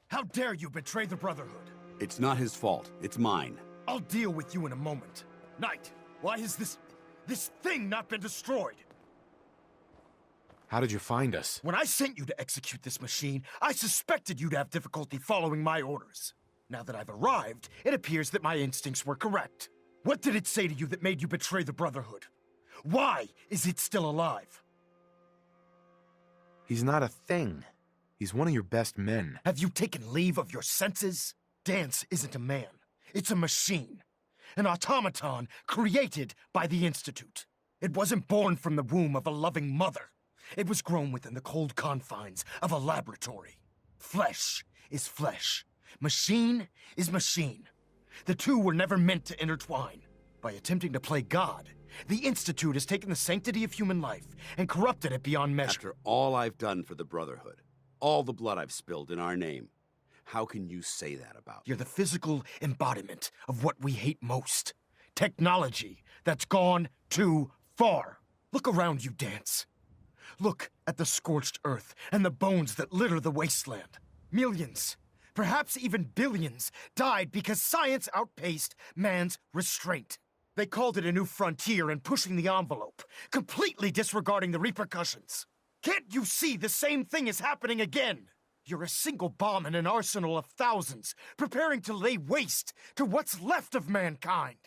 How dare you betray the Brotherhood? It's not his fault. It's mine. I'll deal with you in a moment. Knight, why has this thing not been destroyed? How did you find us? When I sent you to execute this machine, I suspected you'd have difficulty following my orders. Now that I've arrived, it appears that my instincts were correct. What did it say to you that made you betray the Brotherhood? Why is it still alive? He's not a thing. He's one of your best men. Have you taken leave of your senses? Danse isn't a man. It's a machine. An automaton created by the Institute. It wasn't born from the womb of a loving mother. It was grown within the cold confines of a laboratory. Flesh is flesh. Machine is machine. The two were never meant to intertwine. By attempting to play God, the Institute has taken the sanctity of human life and corrupted it beyond measure. After all I've done for the Brotherhood, all the blood I've spilled in our name, how can you say that about me? You're the physical embodiment of what we hate most. Technology that's gone too far. Look around you, Danse. Look at the scorched earth and the bones that litter the wasteland. Millions, perhaps even billions, died because science outpaced man's restraint. They called it a new frontier and pushing the envelope, completely disregarding the repercussions. Can't you see the same thing is happening again? You're a single bomb in an arsenal of thousands, preparing to lay waste to what's left of mankind.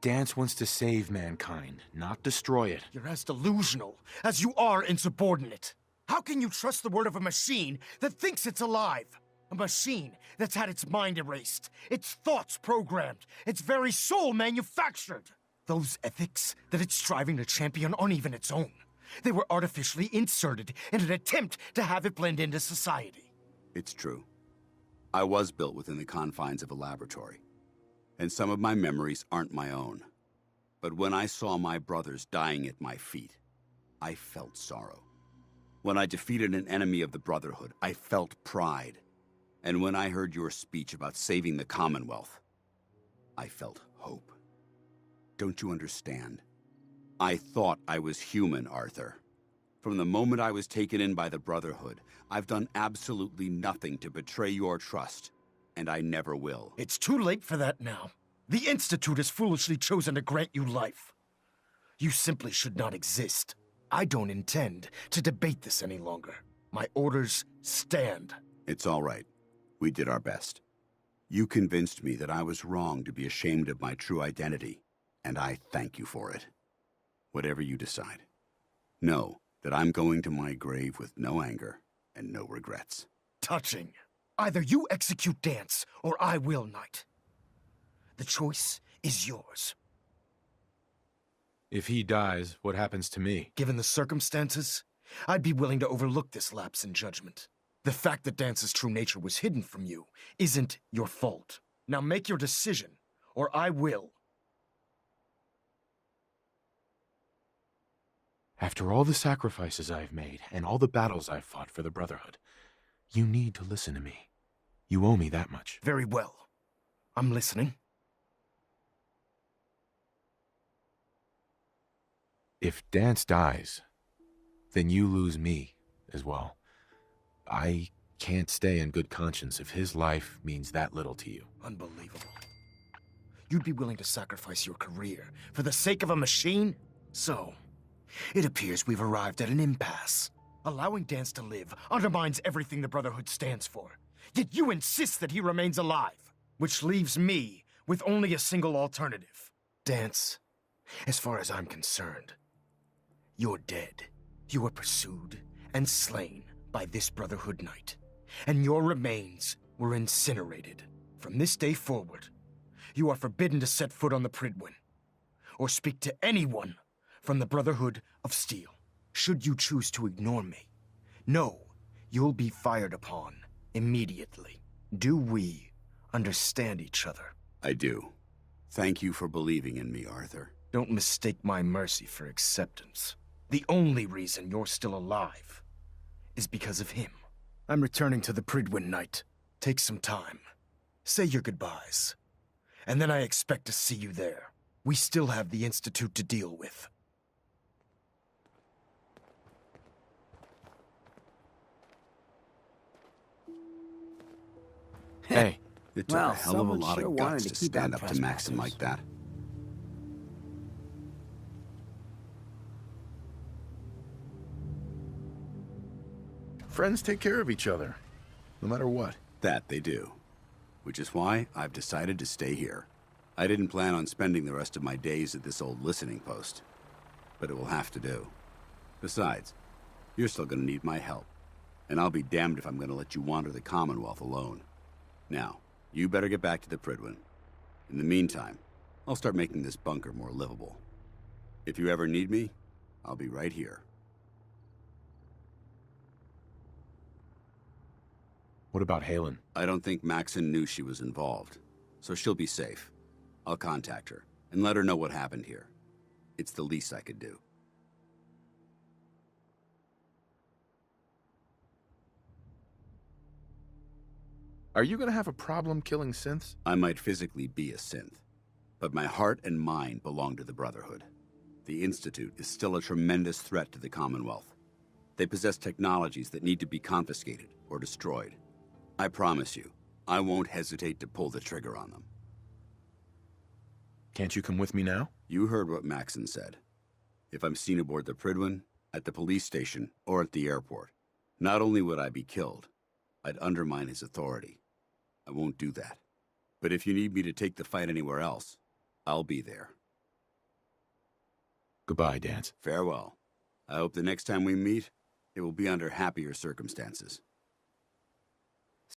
Danse wants to save mankind, not destroy it. You're as delusional as you are insubordinate. How can you trust the word of a machine that thinks it's alive? A machine that's had its mind erased, its thoughts programmed, its very soul manufactured. Those ethics that it's striving to champion aren't even its own. They were artificially inserted in an attempt to have it blend into society. It's true. I was built within the confines of a laboratory. And some of my memories aren't my own. But when I saw my brothers dying at my feet, I felt sorrow. When I defeated an enemy of the Brotherhood, I felt pride. And when I heard your speech about saving the Commonwealth, I felt hope. Don't you understand? I thought I was human, Arthur. From the moment I was taken in by the Brotherhood, I've done absolutely nothing to betray your trust. And I never will. It's too late for that now. The Institute has foolishly chosen to grant you life. You simply should not exist. I don't intend to debate this any longer. My orders stand. It's all right. We did our best. You convinced me that I was wrong to be ashamed of my true identity, and I thank you for it. Whatever you decide. Know that I'm going to my grave with no anger and no regrets. Touching. Either you execute Danse, or I will, Knight. The choice is yours. If he dies, what happens to me? Given the circumstances, I'd be willing to overlook this lapse in judgment. The fact that Dance's true nature was hidden from you isn't your fault. Now make your decision, or I will. After all the sacrifices I've made, and all the battles I've fought for the Brotherhood, you need to listen to me. You owe me that much. Very well. I'm listening. If Danse dies, then you lose me as well. I can't stay in good conscience if his life means that little to you. Unbelievable. You'd be willing to sacrifice your career for the sake of a machine? So, it appears we've arrived at an impasse. Allowing Danse to live undermines everything the Brotherhood stands for. Yet you insist that he remains alive, which leaves me with only a single alternative. Danse, as far as I'm concerned, you're dead. You were pursued and slain by this Brotherhood Knight, and your remains were incinerated. From this day forward, you are forbidden to set foot on the Pridwin, or speak to anyone from the Brotherhood of Steel. Should you choose to ignore me, know you'll be fired upon immediately. Do we understand each other? I do. Thank you for believing in me, Arthur. Don't mistake my mercy for acceptance. The only reason you're still alive is because of him. I'm returning to the Pridwin, Knight. Take some time. Say your goodbyes. And then I expect to see you there. We still have the Institute to deal with. Hey, It took Well, a hell of a someone lot sure of wanted guts to to keep out stand up to Maxson like that. Friends take care of each other, no matter what. That they do. Which is why I've decided to stay here. I didn't plan on spending the rest of my days at this old listening post, but it will have to do. Besides, you're still gonna need my help, and I'll be damned if I'm gonna let you wander the Commonwealth alone. Now, you better get back to the Prydwen. In the meantime, I'll start making this bunker more livable. If you ever need me, I'll be right here. what about Halen? I don't think Maxson knew she was involved, so she'll be safe. I'll contact her and let her know what happened here. It's the least I could do. Are you gonna have a problem killing synths? I might physically be a synth, but my heart and mind belong to the Brotherhood. The Institute is still a tremendous threat to the Commonwealth. They possess technologies that need to be confiscated or destroyed. I promise you, I won't hesitate to pull the trigger on them. Can't you come with me now? You heard what Maxson said. If I'm seen aboard the Prydwen, at the police station, or at the airport, not only would I be killed, I'd undermine his authority. I won't do that. But if you need me to take the fight anywhere else, I'll be there. Goodbye, Danse. Farewell. I hope the next time we meet, it will be under happier circumstances.